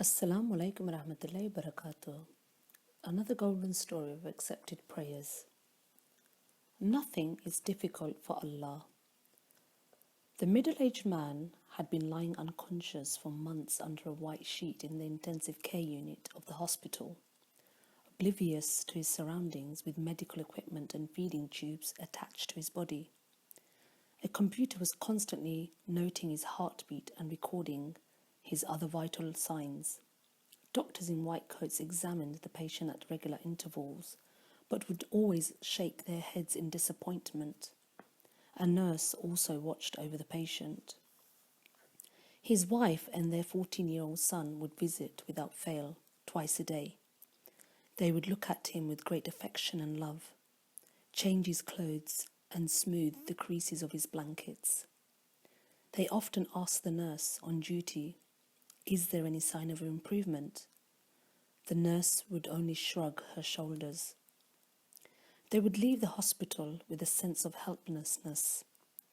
Assalamu alaikum warahmatullahi wabarakatuh. Another golden story of accepted prayers. Nothing is difficult for Allah. The middle-aged man had been lying unconscious for months under a white sheet in the intensive care unit of the hospital, oblivious to his surroundings with medical equipment and feeding tubes attached to his body. A computer was constantly noting his heartbeat and recording his other vital signs. Doctors in white coats examined the patient at regular intervals, but would always shake their heads in disappointment. A nurse also watched over the patient. His wife and their 14-year-old son would visit without fail, twice a day. They would look at him with great affection and love, change his clothes, and smooth the creases of his blankets. They often asked the nurse on duty, "Is there any sign of improvement?" The nurse would only shrug her shoulders. They would leave the hospital with a sense of helplessness.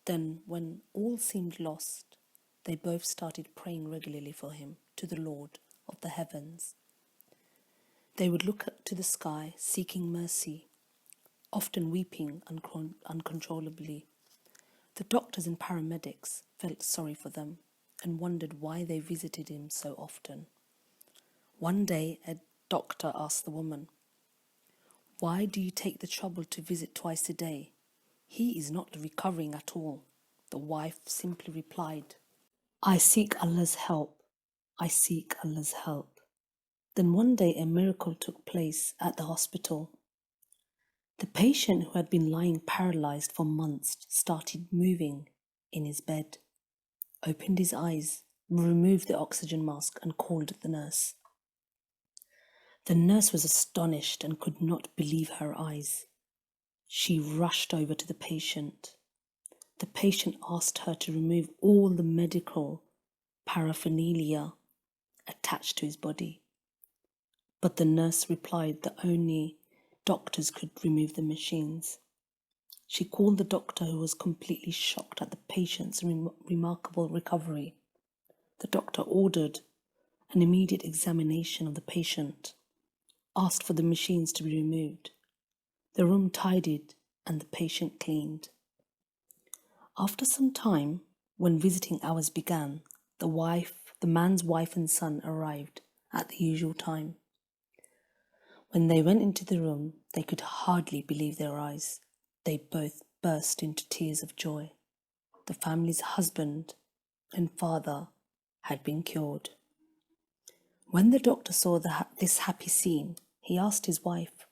Then, when all seemed lost, they both started praying regularly for him to the Lord of the heavens. They would look up to the sky, seeking mercy, often weeping uncontrollably. The doctors and paramedics felt sorry for them and wondered why they visited him so often. One day, a doctor asked the woman, "Why do you take the trouble to visit twice a day? He is not recovering at all." The wife simply replied, "I seek Allah's help. I seek Allah's help." Then one day a miracle took place at the hospital. The patient, who had been lying paralyzed for months, started moving in his bed, opened his eyes, removed the oxygen mask, and called the nurse. The nurse was astonished and could not believe her eyes. She rushed over to the patient. The patient asked her to remove all the medical paraphernalia attached to his body. But the nurse replied that only doctors could remove the machines. She called the doctor, who was completely shocked at the patient's remarkable recovery. The doctor ordered an immediate examination of the patient, asked for the machines to be removed, the room tidied, and the patient cleaned. After some time, when visiting hours began, the man's wife and son arrived at the usual time. When they went into the room, they could hardly believe their eyes. They both burst into tears of joy. The family's husband and father had been cured. When the doctor saw this happy scene, he asked his wife,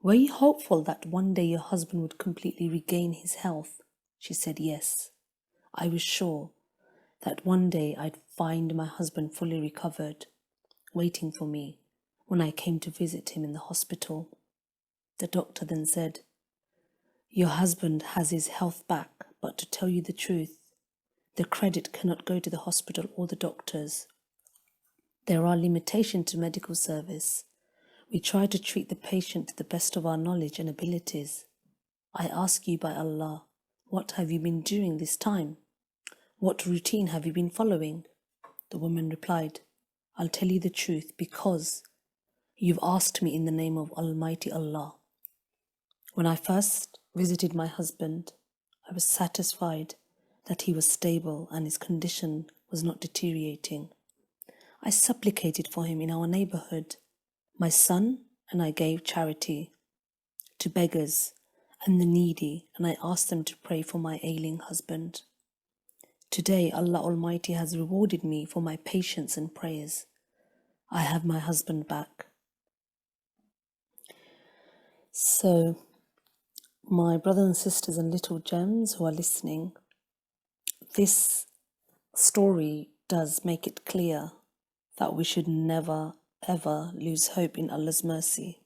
"Were you hopeful that one day your husband would completely regain his health?" She said, "Yes. I was sure that one day I'd find my husband fully recovered, waiting for me when I came to visit him in the hospital." The doctor then said, "Your husband has his health back, but to tell you the truth, the credit cannot go to the hospital or the doctors. There are limitations to medical service. We try to treat the patient to the best of our knowledge and abilities. I ask you by Allah, what have you been doing this time? What routine have you been following?" The woman replied, "I'll tell you the truth, because you've asked me in the name of Almighty Allah. When I first visited my husband, I was satisfied that he was stable and his condition was not deteriorating. I supplicated for him in our neighborhood, my son, and I gave charity to beggars and the needy, and I asked them to pray for my ailing husband. Today, Allah Almighty has rewarded me for my patience and prayers. I have my husband back." So, my brothers and sisters and little gems who are listening, this story does make it clear that we should never ever lose hope in Allah's mercy,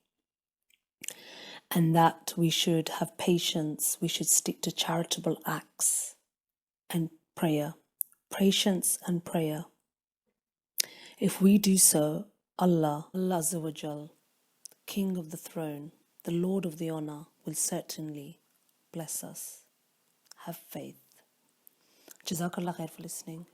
and that we should have patience. We should stick to charitable acts and prayer, patience and prayer. If we do so, Allah Azza wa Jal, King of the throne, the Lord of the honor, will certainly bless us. Have faith. JazakAllah'khair for listening.